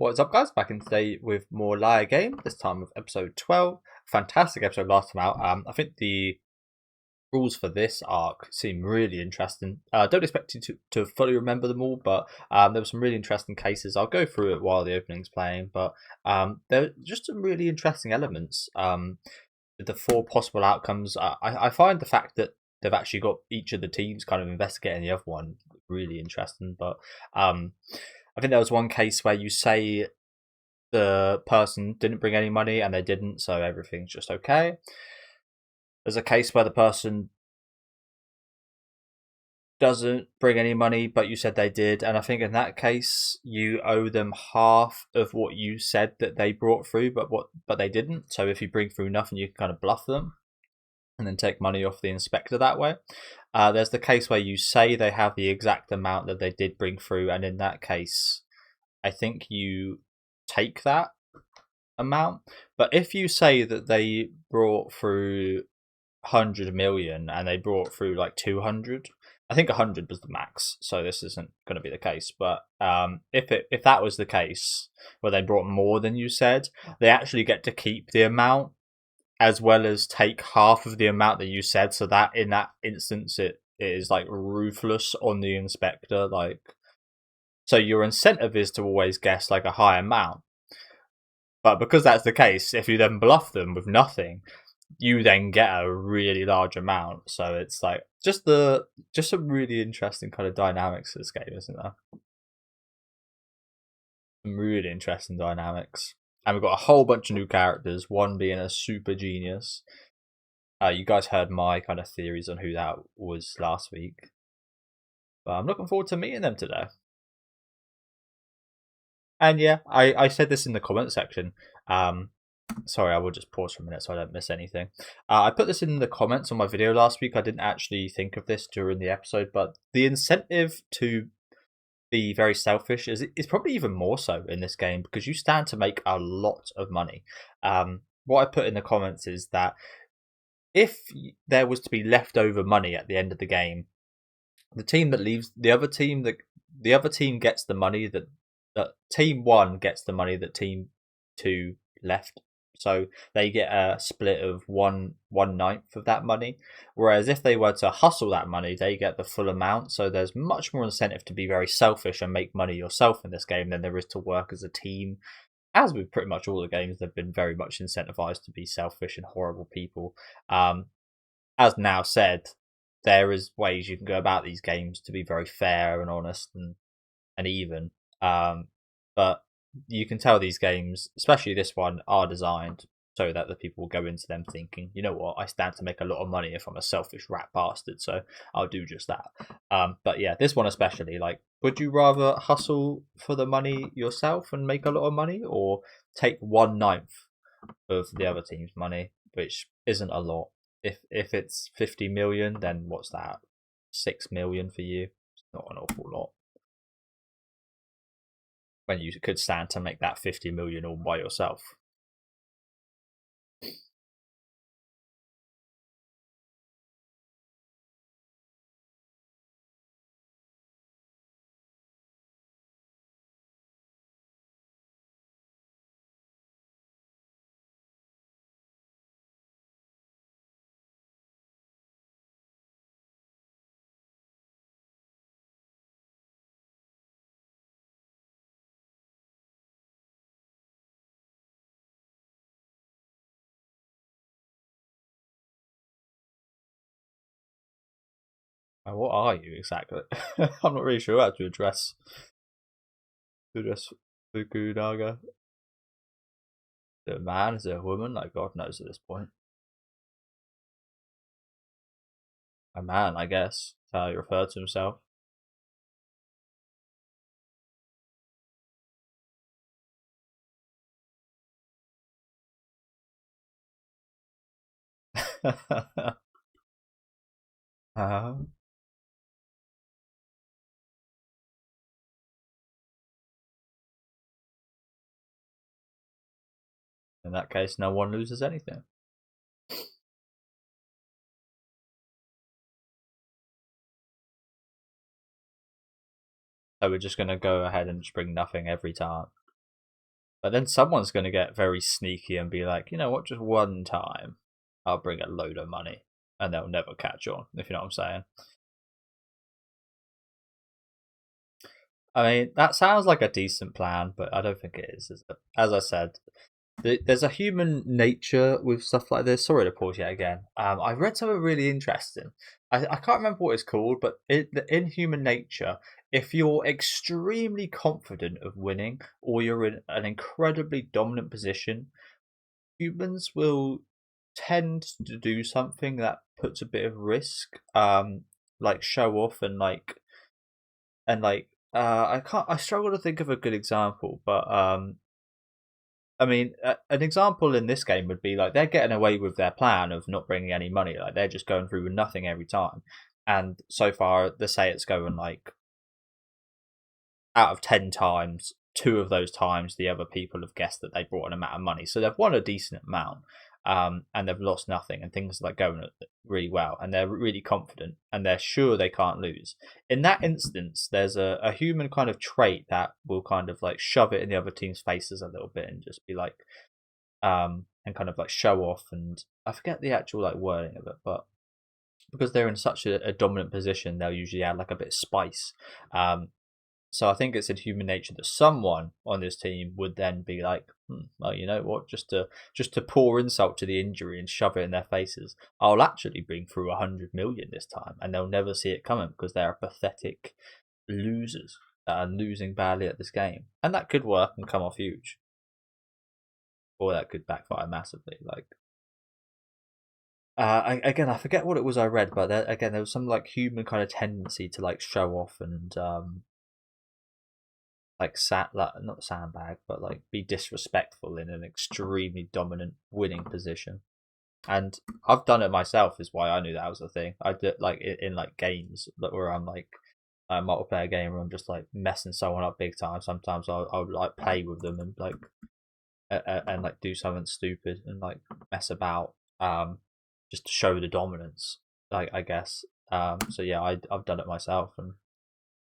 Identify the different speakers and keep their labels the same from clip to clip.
Speaker 1: What's up, guys? Back in today with more Liar Game, this time with episode 12. Fantastic episode last time out. I think the rules for this arc seem really interesting. Don't expect you to fully remember them all, but there were some really interesting cases. I'll go through it while the opening's playing, but there are just some really interesting elements. The four possible outcomes. I find the fact that they've actually got each of the teams kind of investigating the other one really interesting, but I think there was one case where you say the person didn't bring any money and they didn't, so everything's just okay. There's a case where the person doesn't bring any money, but you said they did, and I think in that case you owe them half of what you said that they brought through, but they didn't. So if you bring through nothing, you can kind of bluff them and then take money off the inspector that way. There's the case where you say they have the exact amount that they did bring through, and in that case, I think you take that amount. But if you say that they brought through 100 million and they brought through like 200, I think 100 was the max, so this isn't going to be the case. But if that was the case, where they brought more than you said, they actually get to keep the amount as well as take half of the amount that you said, so that in that instance it is like ruthless on the inspector. Like, so your incentive is to always guess like a high amount, but because that's the case, if you then bluff them with nothing, you then get a really large amount. So it's like just some really interesting kind of dynamics to this game, isn't there? Some really interesting dynamics. And we've got a whole bunch of new characters, one being a super genius. You guys heard my kind of theories on who that was last week. But I'm looking forward to meeting them today. And yeah, I said this in the comment section. Sorry, I will just pause for a minute so I don't miss anything. I put this in the comments on my video last week. I didn't actually think of this during the episode, but the incentive to be very selfish is probably even more so in this game, because you stand to make a lot of money. What I put in the comments is that if there was to be leftover money at the end of the game, the team that leaves, the other team gets the money that team one gets the money that team two left. So they get a split of one ninth of that money. Whereas if they were to hustle that money, they get the full amount. So there's much more incentive to be very selfish and make money yourself in this game than there is to work as a team. As with pretty much all the games, they've been very much incentivized to be selfish and horrible people. As now said, there is ways you can go about these games to be very fair and honest and even. But you can tell these games, especially this one, are designed so that the people will go into them thinking, you know what, I stand to make a lot of money if I'm a selfish rat bastard, so I'll do just that. But yeah, this one especially, like, would you rather hustle for the money yourself and make a lot of money, or take 1/9 of the other team's money, which isn't a lot? If it's 50 million, then what's that? 6 million for you? It's not an awful lot, when you could stand to make that 50 million all by yourself. What are you exactly? I'm not really sure how to address Fukunaga. Is it a man? Is it a woman? Like, God knows at this point. A man, I guess. That's how he referred to himself. uh, in that case, no one loses anything. So we're just going to go ahead and just bring nothing every time. But then someone's going to get very sneaky and be like, you know what, just one time, I'll bring a load of money, and they'll never catch on, if you know what I'm saying. I mean, that sounds like a decent plan, but I don't think it is. As I said, there's a human nature with stuff like this. Sorry to pause yet again. I read something really interesting. I can't remember what it's called, but in human nature, if you're extremely confident of winning or you're in an incredibly dominant position, humans will tend to do something that puts a bit of risk, like show off I struggle to think of a good example, but I mean, an example in this game would be like they're getting away with their plan of not bringing any money. Like they're just going through with nothing every time. And so far, they say it's going like out of 10 times, 2 of those times, the other people have guessed that they brought an amount of money. So they've won a decent amount. And they've lost nothing, and things are like going really well, and they're really confident, and they're sure they can't lose. In that instance, there's a human kind of trait that will kind of like shove it in the other team's faces a little bit and just be like, and kind of like show off. And I forget the actual like wording of it, but because they're in such a dominant position, they'll usually add like a bit of spice. So I think it's in human nature that someone on this team would then be like, well, you know what, just to pour insult to the injury and shove it in their faces, I'll actually bring through 100 million this time, and they'll never see it coming because they're pathetic losers that are losing badly at this game, and that could work and come off huge, or that could backfire massively. Like, again, I forget what it was I read, but again, there was some like human kind of tendency to like show off and like not sandbag, but like be disrespectful in an extremely dominant winning position. And I've done it myself, is why I knew that was a thing. I did like in like games that where I'm like a multiplayer game where I'm just like messing someone up big time. Sometimes I'll like play with them and like and like do something stupid and like mess about, just to show the dominance. Like I guess. So yeah, I've done it myself and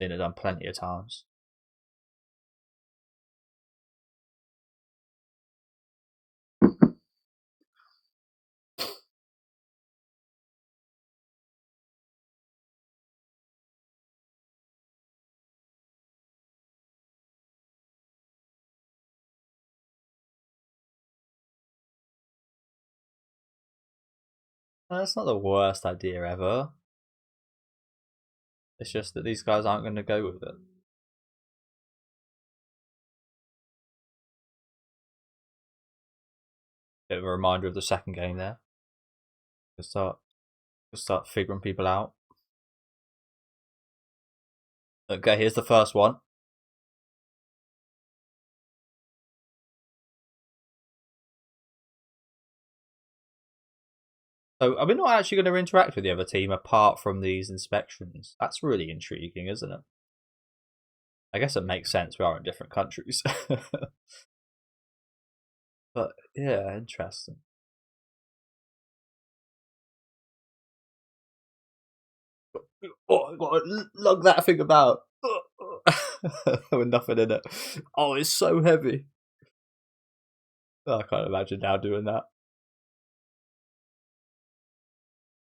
Speaker 1: seen it done plenty of times. That's not the worst idea ever. It's just that these guys aren't going to go with it. Bit of a reminder of the second game there. To start figuring people out. Okay, here's the first one. So are we not actually going to interact with the other team apart from these inspections? That's really intriguing, isn't it? I guess it makes sense. We are in different countries. But yeah, interesting. Oh, I gotta lug that thing about. With nothing in it. Oh, it's so heavy. Oh, I can't imagine now doing that.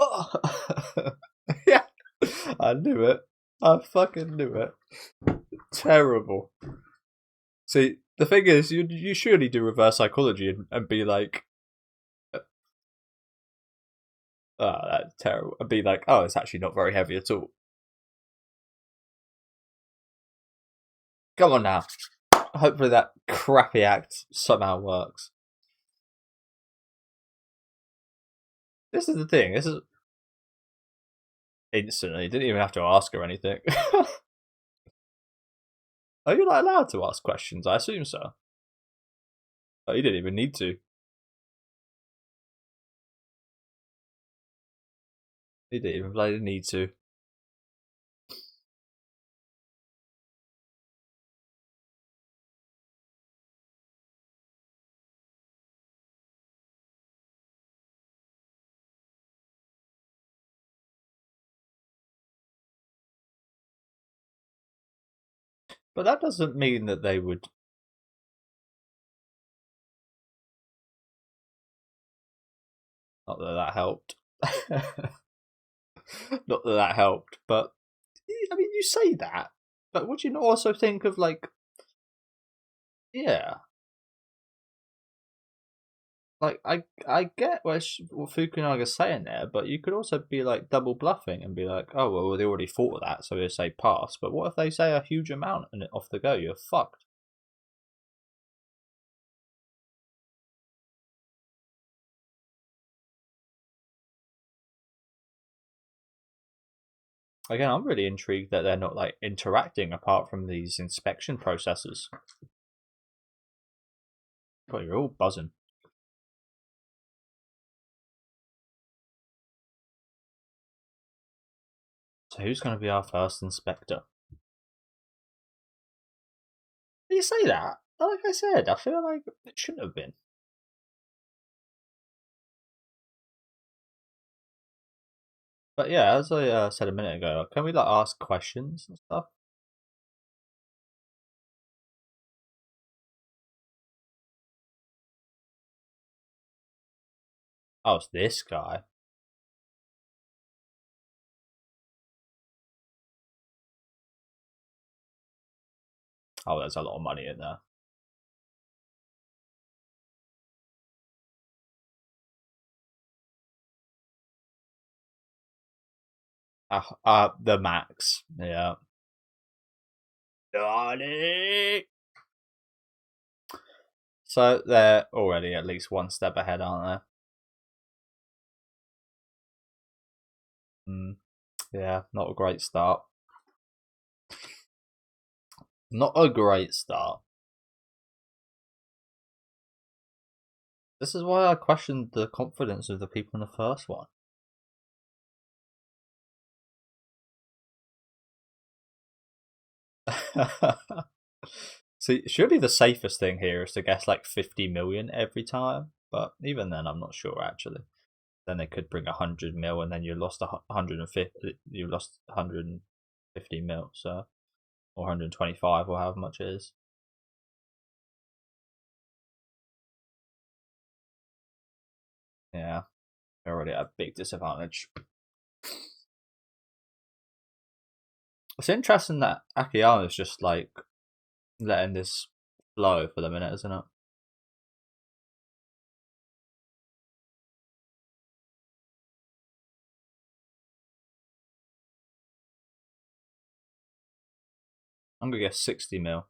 Speaker 1: Oh. Yeah, I knew it. I fucking knew it. Terrible. See, the thing is, you surely do reverse psychology and be like, oh, that's terrible. And be like, oh, it's actually not very heavy at all. Come on now. Hopefully that crappy act somehow works. This is the thing. This is instantly. Didn't even have to ask or anything. Are you not allowed to ask questions? I assume so. Oh, you didn't even need to. You didn't even bloody need to. But that doesn't mean that they would Not that that helped. Not that that helped, but I mean, you say that, but would you not also think of like, yeah, like I get what Fukunaga's saying there, but you could also be like double bluffing and be like, oh well, they already thought of that, so they say pass. But what if they say a huge amount and off the go, you're fucked. Again, I'm really intrigued that they're not like interacting apart from these inspection processes. God, you're all buzzing. So who's going to be our first inspector? You say that? Like I said, I feel like it shouldn't have been. But yeah, as I said a minute ago, can we like ask questions and stuff? Oh, it's this guy. Oh, there's a lot of money in there. The max. Yeah. Johnny. So they're already at least one step ahead, aren't they? Yeah, not a great start. Not a great start. This is why I questioned the confidence of the people in the first one. See, surely the safest thing here is to guess like 50 million every time, but even then, I'm not sure actually. Then they could bring 100 mil, and then you lost 150. You lost 150 mil, so or 125 or however much it is. Yeah, they're already at a big disadvantage. It's interesting that Akiyama's just like letting this flow for the minute, isn't it? I'm gonna guess 60 mil.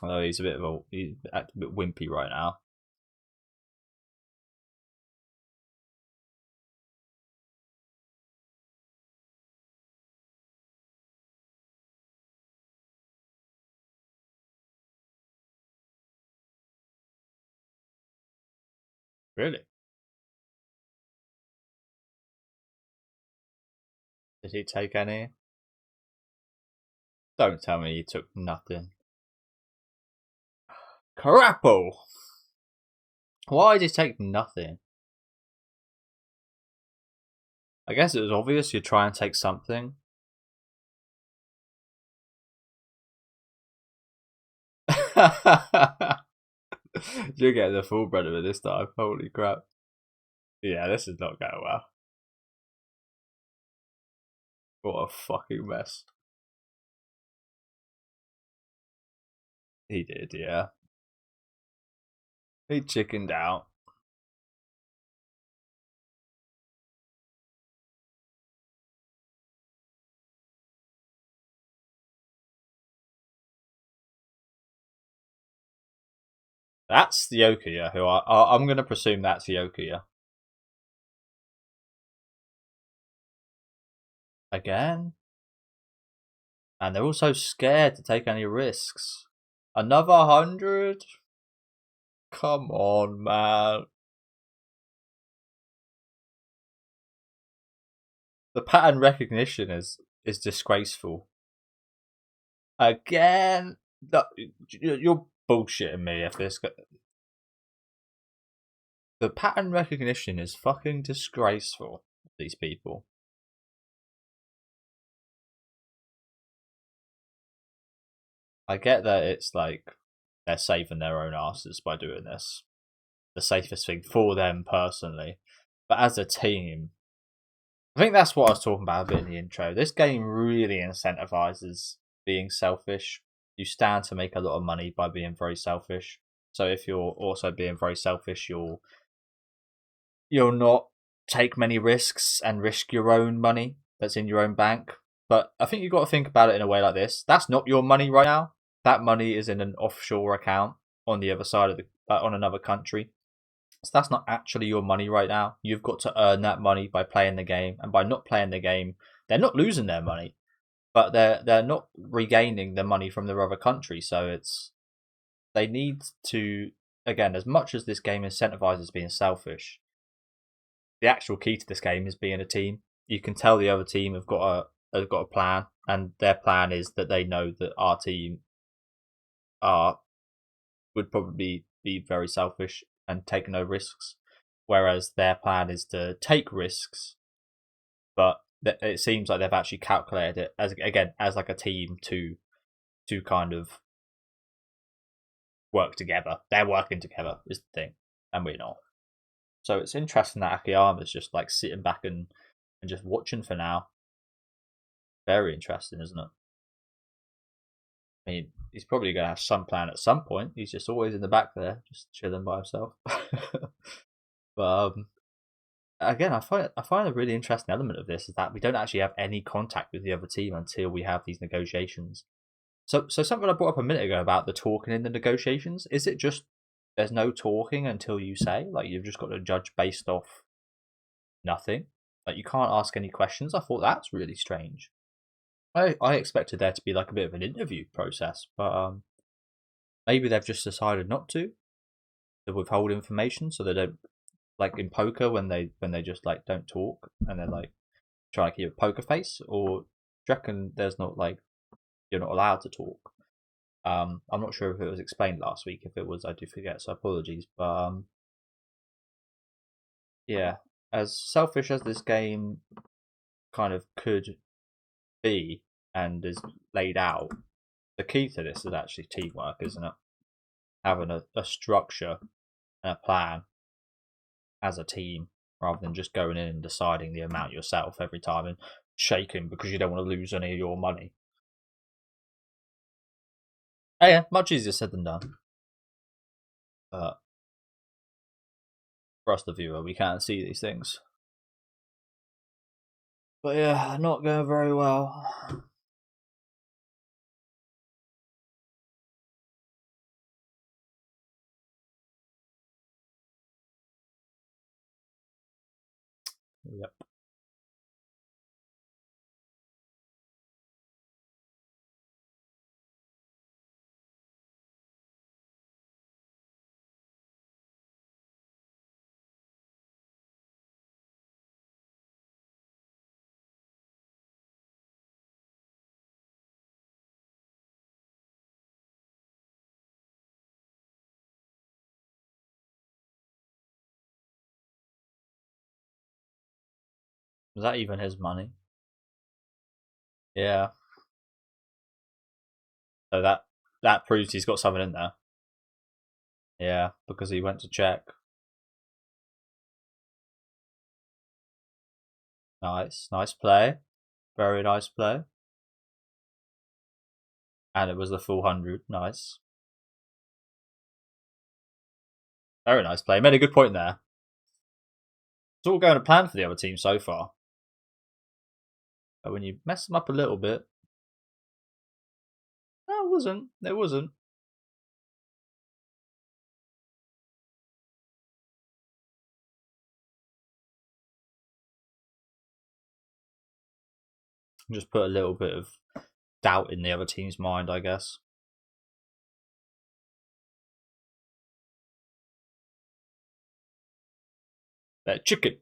Speaker 1: Although he's acting a bit wimpy right now. Really? Did he take any? Don't tell me he took nothing. Carapo! Why did he take nothing? I guess it was obvious you'd try and take something. You're getting the full bread of it this time. Holy crap. Yeah, this is not going well. What a fucking mess. He did, yeah. He chickened out. That's the Yokuya, who I'm going to presume that's Yokuya. Again? And they're also scared to take any risks. Another 100? Come on, man. The pattern recognition is disgraceful. Again? You're bullshitting me if this. The pattern recognition is fucking disgraceful. These people. I get that it's like they're saving their own asses by doing this. the safest thing for them personally. But as a team, I think that's what I was talking about a bit in the intro. This game really incentivizes being selfish. You stand to make a lot of money by being very selfish. So if you're also being very selfish, you'll not take many risks and risk your own money that's in your own bank. But I think you've got to think about it in a way like this. That's not your money right now. That money is in an offshore account on the other side of on another country. So that's not actually your money right now. You've got to earn that money by playing the game, and by not playing the game, they're not losing their money, but they're not regaining the money from their other country. So they need to, again, as much as this game incentivizes being selfish, the actual key to this game is being a team. You can tell the other team have got a plan, and their plan is that they know that our team would probably be very selfish and take no risks, whereas their plan is to take risks, but it seems like they've actually calculated it as like a team to kind of work together. They're working together is the thing, and we're not. So it's interesting that Akiyama's just like sitting back and just watching for now. Very interesting, isn't it? I mean, he's probably going to have some plan at some point. He's just always in the back there, just chilling by himself. But again, I find a really interesting element of this is that we don't actually have any contact with the other team until we have these negotiations. So something I brought up a minute ago about the talking in the negotiations, is it just there's no talking until you say, like, you've just got to judge based off nothing? Like, you can't ask any questions? I thought that's really strange. I expected there to be like a bit of an interview process, but maybe they've just decided not to withhold information, so they don't, like in poker when they just like don't talk and they're like trying to keep a poker face, or do you reckon there's not, like, you're not allowed to talk? I'm not sure if it was explained last week. If it was, I do forget, so apologies. But yeah, as selfish as this game kind of could be and is laid out, the key to this is actually teamwork, isn't it? Having a structure and a plan as a team, rather than just going in and deciding the amount yourself every time and shaking because you don't want to lose any of your money. Oh yeah, much easier said than done. But for us, the viewer, we can't see these things. But yeah, not going very well. Yep. Was that even his money? Yeah. So that proves he's got something in there. Yeah, because he went to check. Nice play. Very nice play. And it was the full 100. Nice. Very nice play. Made a good point there. It's all going to plan for the other team so far. But when you mess them up a little bit, no, it wasn't. It wasn't. Just put a little bit of doubt in the other team's mind, I guess. They're chicken.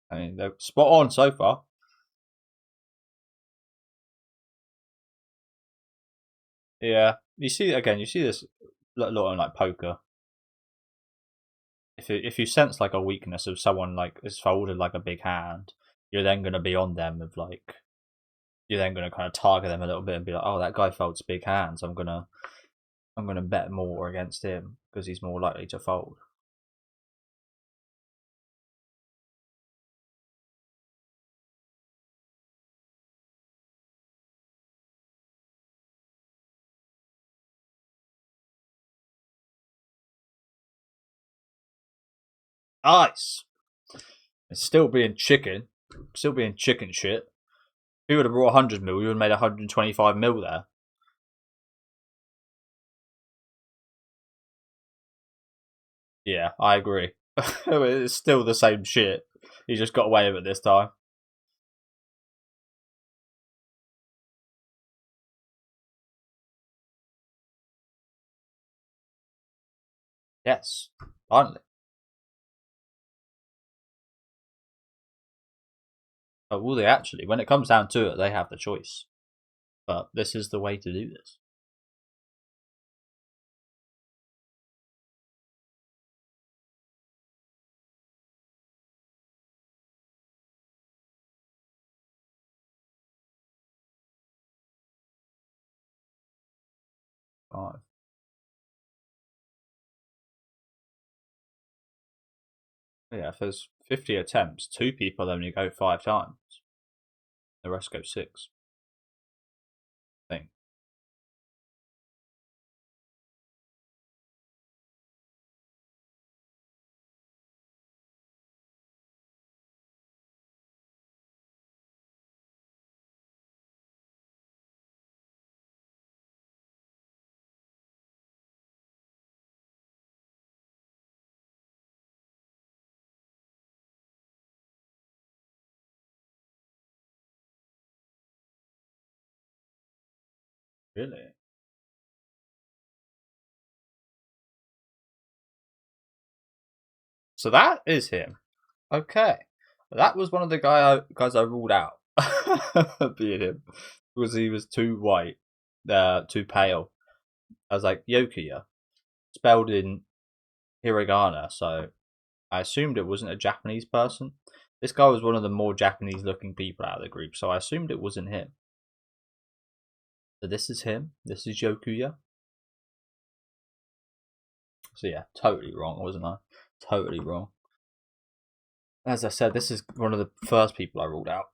Speaker 1: I mean, they're spot on so far. Yeah, you see this a lot on like poker. If you sense like a weakness of someone, like is folded like a big hand, you're then going to be on them of like, you're then going to kind of target them a little bit and be like, oh, that guy folds big hands. I'm gonna I'm going to bet more against him because he's more likely to fold. Nice. It's still being chicken. Still being chicken shit. If you would have brought 100 mil, you would have made 125 mil there. Yeah, I agree. It's still the same shit. He just got away with it this time. Yes, finally. But will they actually? When it comes down to it, they have the choice. But this is the way to do this. Five. Yeah, if there's 50 attempts, 2 people only go 5 times. The rest go 6. Thing. Really? So that is him. Okay. That was one of the guys I ruled out. Being him. Because he was too white. Too pale. I was like, Yokuya. Spelled in hiragana, so I assumed it wasn't a Japanese person. This guy was one of the more Japanese looking people out of the group, so I assumed it wasn't him. So this is him. This is Yokuya. So yeah, totally wrong, wasn't I? Totally wrong. As I said, this is one of the first people I ruled out.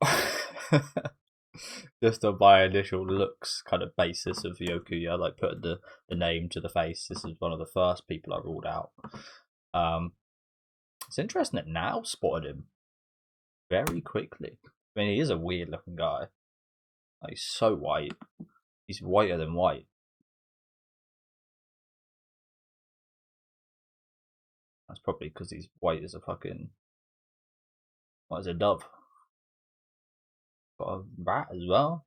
Speaker 1: Just on my initial looks kind of basis of Yokuya, like putting the name to the face. This is one of the first people I ruled out. It's interesting that now spotted him very quickly. I mean, he is a weird looking guy. Like, he's so white. He's whiter than white. That's probably because he's white as a fucking. What is a dove? Got a rat as well.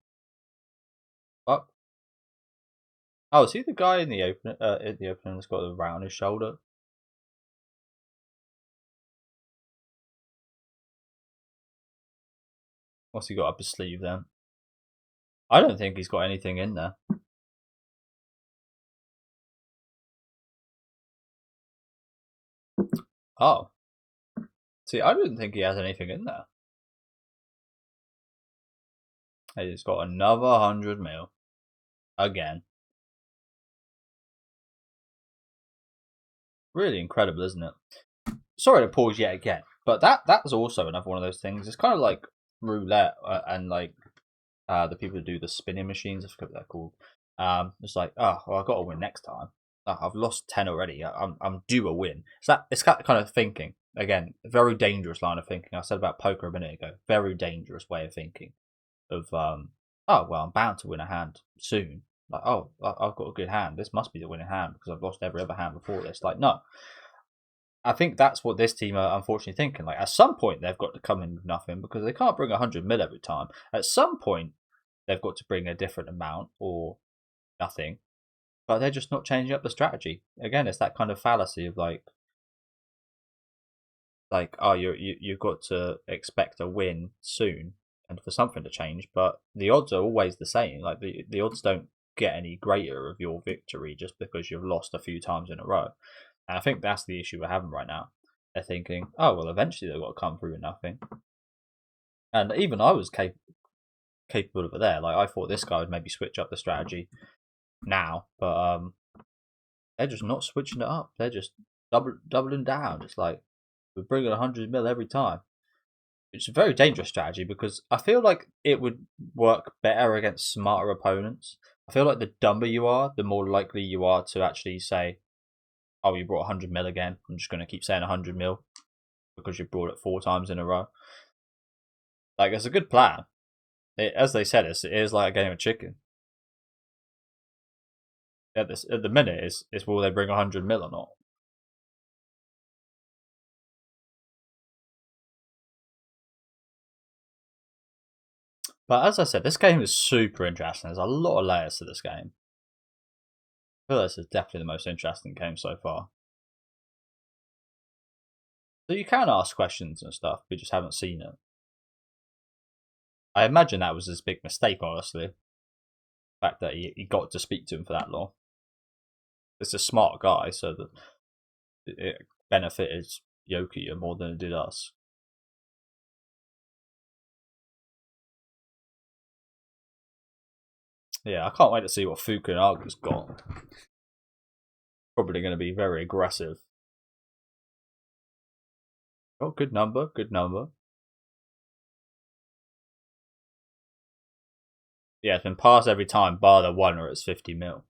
Speaker 1: Fuck. Oh, is he the guy in the opening? In the opening, that's got the rat on his shoulder. What's he got up his sleeve then? I don't think he's got anything in there. Oh. See, I didn't think he has anything in there. He's got another 100 mil. Again. Really incredible, isn't it? Sorry to pause yet again, but that was also another one of those things. It's kind of like roulette and like the people who do the spinning machines. I forget what they're called. It's like, oh, well, I've got to win next time. I've lost 10 already. I'm due a win. It's that kind of thinking. Again, very dangerous line of thinking. I said about poker a minute ago. Very dangerous way of thinking. Of oh well, I'm bound to win a hand soon. Like, oh, I've got a good hand. This must be the winning hand because I've lost every other hand before this. Like, no. I think that's what this team are unfortunately thinking. Like, at some point, they've got to come in with nothing because they can't bring 100 mil every time. At some point, they've got to bring a different amount or nothing, but they're just not changing up the strategy. Again, it's that kind of fallacy of like oh, you've got to expect a win soon and for something to change, but the odds are always the same. Like the odds don't get any greater of your victory just because you've lost a few times in a row. And I think that's the issue we're having right now. They're thinking, oh well, eventually they've got to come through with nothing. And even I was capable of it there. Like I thought this guy would maybe switch up the strategy now, but they're just not switching it up. They're just doubling down. It's like we're bringing 100 mil every time. It's a very dangerous strategy because I feel like it would work better against smarter opponents. I feel like the dumber you are, the more likely you are to actually say, "Oh, you brought 100 mil again. I'm just going to keep saying 100 mil because you brought it 4 times in a row." Like, it's a good plan. As they said, it is like a game of chicken. At the minute, it's will they bring 100 mil or not? But as I said, this game is super interesting. There's a lot of layers to this game. I feel this is definitely the most interesting game so far. So you can ask questions and stuff, we just haven't seen it. I imagine that was his big mistake, honestly. The fact that he got to speak to him for that long. It's a smart guy, so that it benefited Yoki more than it did us. Yeah, I can't wait to see what Fukunaga's got. Probably going to be very aggressive. Oh, good number, good number. Yeah, it's been passed every time, bar the one where it's 50 mil.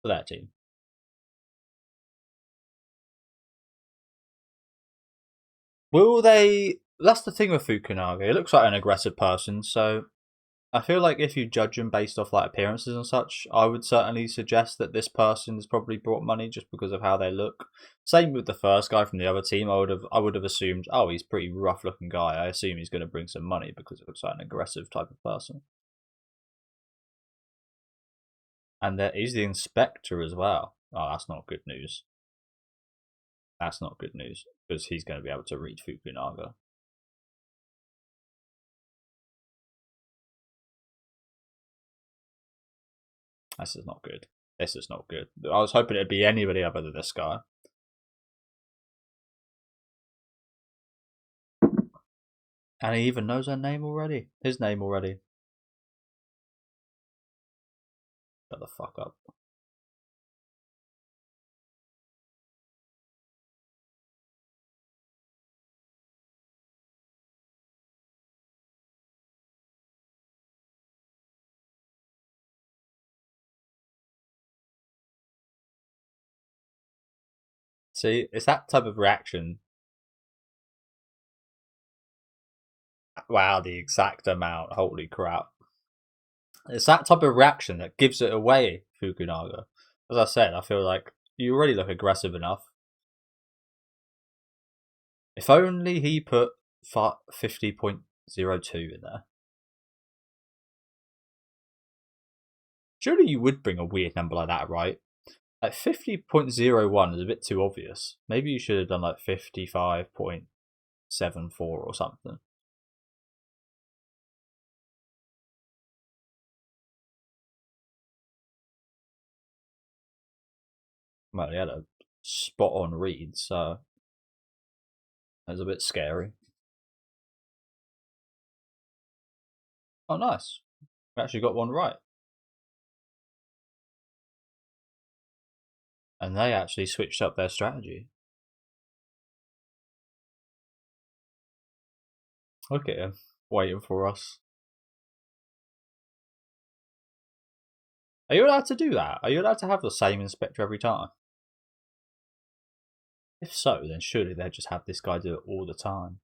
Speaker 1: For that team. Will they? That's the thing with Fukunaga. He looks like an aggressive person, so I feel like if you judge him based off like appearances and such, I would certainly suggest that this person has probably brought money just because of how they look. Same with the first guy from the other team. I would have assumed, oh, he's a pretty rough looking guy. I assume he's going to bring some money because it looks like an aggressive type of person. And there is the inspector as well. Oh, that's not good news. That's not good news because he's going to be able to read Fukunaga. This is not good. This is not good. I was hoping it'd be anybody other than this guy. And he even knows her name already. His name already. Shut the fuck up. See, it's that type of reaction. Wow, the exact amount. Holy crap. It's that type of reaction that gives it away, Fukunaga. As I said, I feel like you already look aggressive enough. If only he put 50.02 in there. Surely you would bring a weird number like that, right? Like 50.01 is a bit too obvious. Maybe you should have done like 55.74 or something. Well, he had a spot on read, so it was a bit scary. Oh, nice. We actually got one right. And they actually switched up their strategy. Look at him, waiting for us. Are you allowed to do that? Are you allowed to have the same inspector every time? If so, then surely they'd just have this guy do it all the time.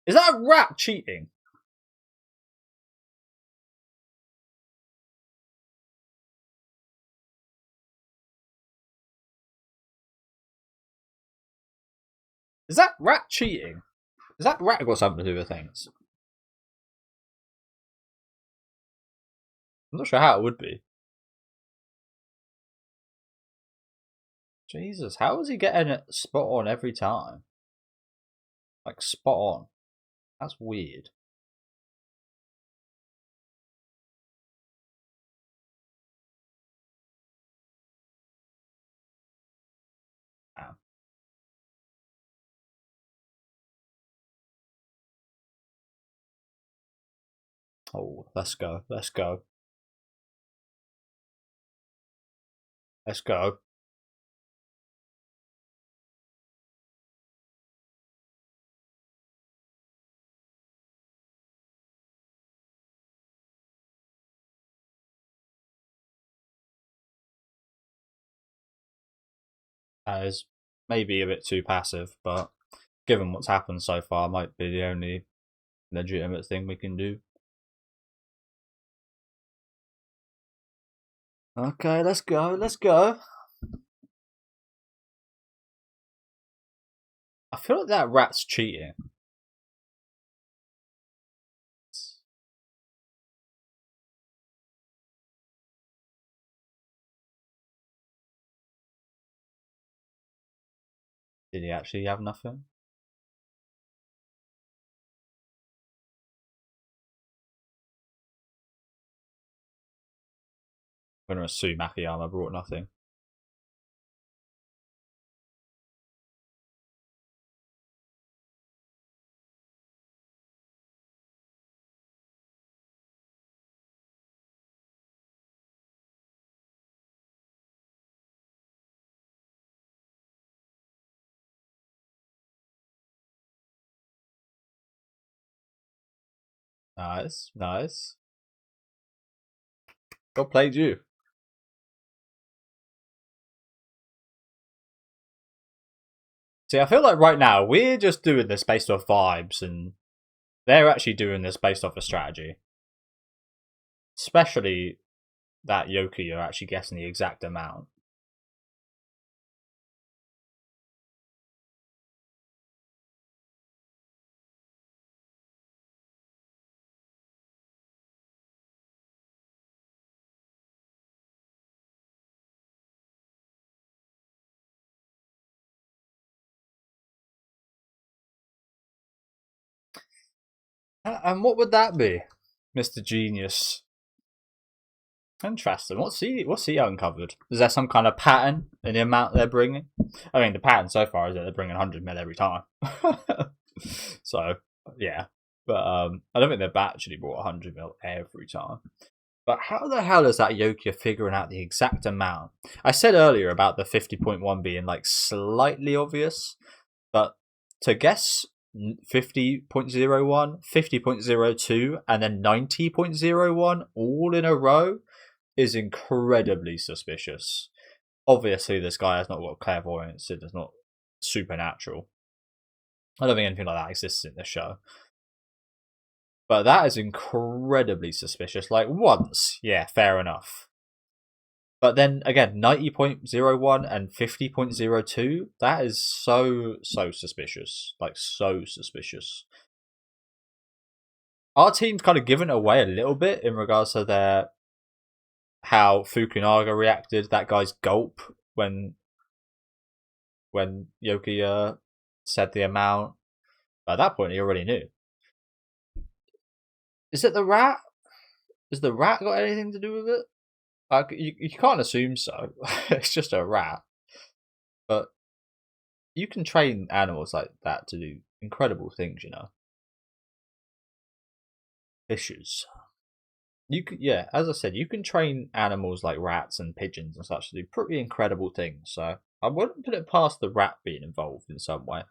Speaker 1: Is that a rat cheating? Is that rat cheating? Is that rat got something to do with things? I'm not sure how it would be. Jesus, how is he getting it spot on every time? Like, spot on. That's weird. Damn. Oh, let's go. Let's go. Let's go. That is maybe a bit too passive, but given what's happened so far, might be the only legitimate thing we can do. Okay, let's go. Let's go. I feel like that rat's cheating. Did he actually have nothing? I'm gonna assume Akiyama brought nothing. Nice, nice. God played you. See, I feel like right now we're just doing this based off vibes, and they're actually doing this based off a strategy. Especially that Yoki are actually guessing the exact amount. And what would that be, Mr. Genius? Interesting. What's he uncovered? Is there some kind of pattern in the amount they're bringing? I mean, the pattern so far is that they're bringing 100 mil every time. So yeah, but I don't think they've actually brought 100 mil every time. But how the hell is that Yokia figuring out the exact amount? I said earlier about the 50.1 being like slightly obvious, but to guess 50.01, 50.02, and then 90.01 all in a row is incredibly suspicious. Obviously, this guy has not got clairvoyance, it is not supernatural. I don't think anything like that exists in the show. But that is incredibly suspicious. Like, once, yeah, fair enough. But then again, 90.01 and 50.02, that is so suspicious. Like, so suspicious. Our team's kind of given away a little bit in regards to their how Fukunaga reacted, that guy's gulp when Yoki said the amount. At that point, he already knew. Is it the rat? Has the rat got anything to do with it? Like, you can't assume so. It's just a rat. But you can train animals like that to do incredible things, you know. Fishes. You could, yeah, as I said, you can train animals like rats and pigeons and such to do pretty incredible things. So I wouldn't put it past the rat being involved in some way.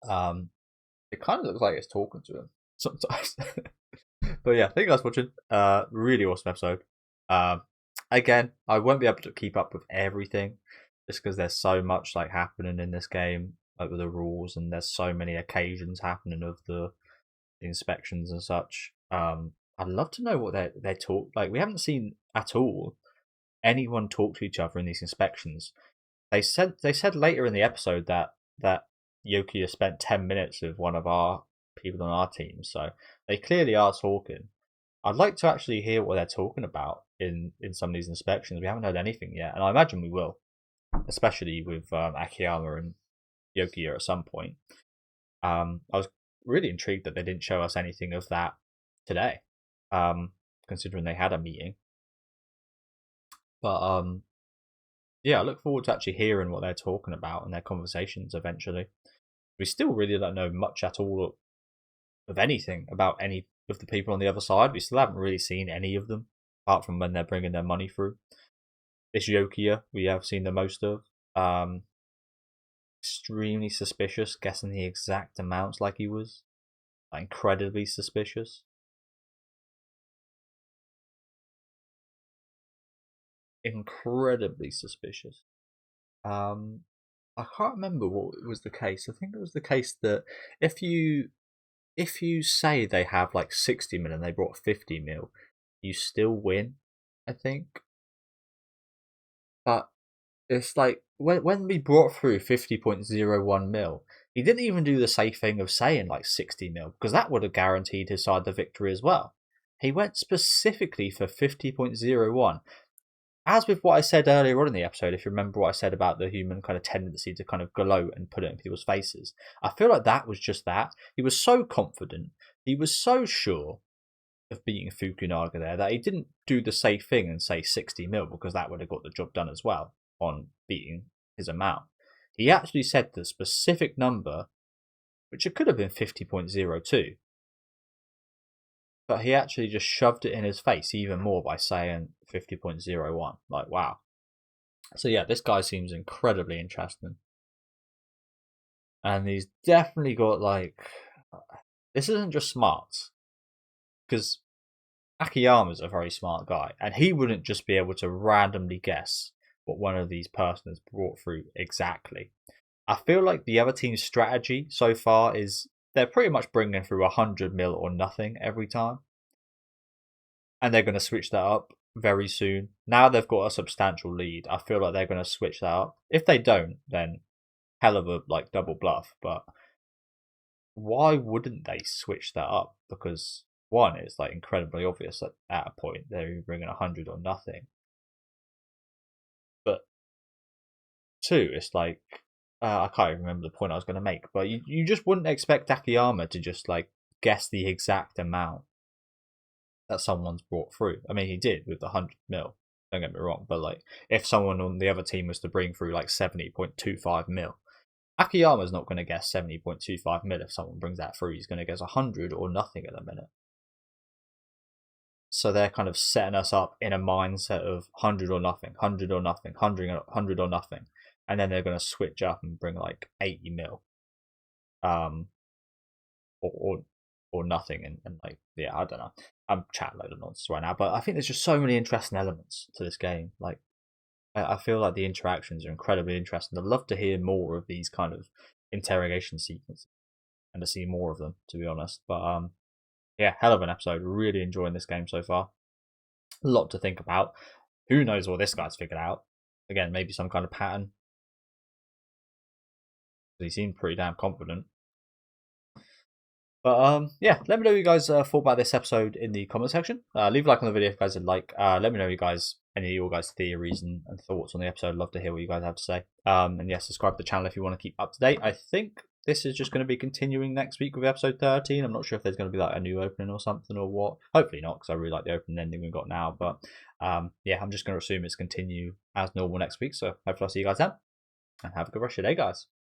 Speaker 1: It kind of looks like it's talking to him sometimes. But yeah, thank you guys for watching. Really awesome episode. Again, I won't be able to keep up with everything just because there's so much like happening in this game, like with the rules, and there's so many occasions happening of the inspections and such. I'd love to know what they talk like. We haven't seen at all anyone talk to each other in these inspections. They said later in the episode that Yoki has spent 10 minutes with one of our people on our team, so they clearly are talking. I'd like to actually hear what they're talking about in some of these inspections. We haven't heard anything yet, and I imagine we will, especially with Akiyama and Yoki at some point. I was really intrigued that they didn't show us anything of that today, considering they had a meeting. But yeah, I look forward to actually hearing what they're talking about and their conversations eventually. We still really don't know much at all of anything about any of the people on the other side. We still haven't really seen any of them, apart from when they're bringing their money through. This Yokia we have seen the most of. Extremely suspicious, guessing the exact amounts like he was. Like, incredibly suspicious. Incredibly suspicious. I can't remember what was the case. I think it was the case that if you say they have like 60 mil and they brought 50 mil, you still win, I think. But it's like when we brought through 50.01 mil, he didn't even do the safe thing of saying like 60 mil, because that would have guaranteed his side the victory as well. He went specifically for 50.01. As with what I said earlier on in the episode, if you remember what I said about the human kind of tendency to kind of gloat and put it in people's faces, I feel like that was just that. He was so confident, he was so sure of beating Fukunaga there that he didn't do the safe thing and say 60 mil, because that would have got the job done as well on beating his amount. He actually said the specific number, which it could have been 50.02. But he actually just shoved it in his face even more by saying 50.01. Like, wow. So yeah, this guy seems incredibly interesting. And he's definitely got like... This isn't just smarts. Because Akiyama's a very smart guy. And he wouldn't just be able to randomly guess what one of these persons brought through exactly. I feel like the other team's strategy so far is they're pretty much bringing through 100 mil or nothing every time. And they're going to switch that up very soon. Now they've got a substantial lead. I feel like they're going to switch that up. If they don't, then hell of a like double bluff. But why wouldn't they switch that up? Because one, it's like incredibly obvious that at a point they're bringing 100 or nothing. But two, it's like I can't even remember the point I was going to make. But you just wouldn't expect Akiyama to just like guess the exact amount that someone's brought through. I mean, he did with the 100 mil. Don't get me wrong, but like if someone on the other team was to bring through like 70.25 mil, Akiyama's not going to guess 70.25 mil. If someone brings that through, he's going to guess 100 or nothing at the minute. So they're kind of setting us up in a mindset of 100 or nothing, 100 or nothing, 100 or nothing, and then they're going to switch up and bring like 80 mil, or nothing, and like, yeah, I don't know. I'm chatting a load of nonsense right now, but I think there's just so many interesting elements to this game. Like, I feel like the interactions are incredibly interesting. I'd love to hear more of these kind of interrogation sequences and to see more of them, to be honest. But yeah, hell of an episode. Really enjoying this game so far. A lot to think about. Who knows what this guy's figured out? Again, maybe some kind of pattern. He seemed pretty damn confident. But yeah, let me know what you guys thought about this episode in the comment section. Leave a like on the video if you guys would like. Let me know any of your guys' theories and thoughts on the episode. I'd love to hear what you guys have to say. And yeah, subscribe to the channel if you want to keep up to date. I think this is just going to be continuing next week with episode 13. I'm not sure if there's going to be like a new opening or something or what. Hopefully not, because I really like the opening ending we've got now. But yeah, I'm just going to assume it's continue as normal next week. So hopefully I'll see you guys then. And have a good rest of your day, guys.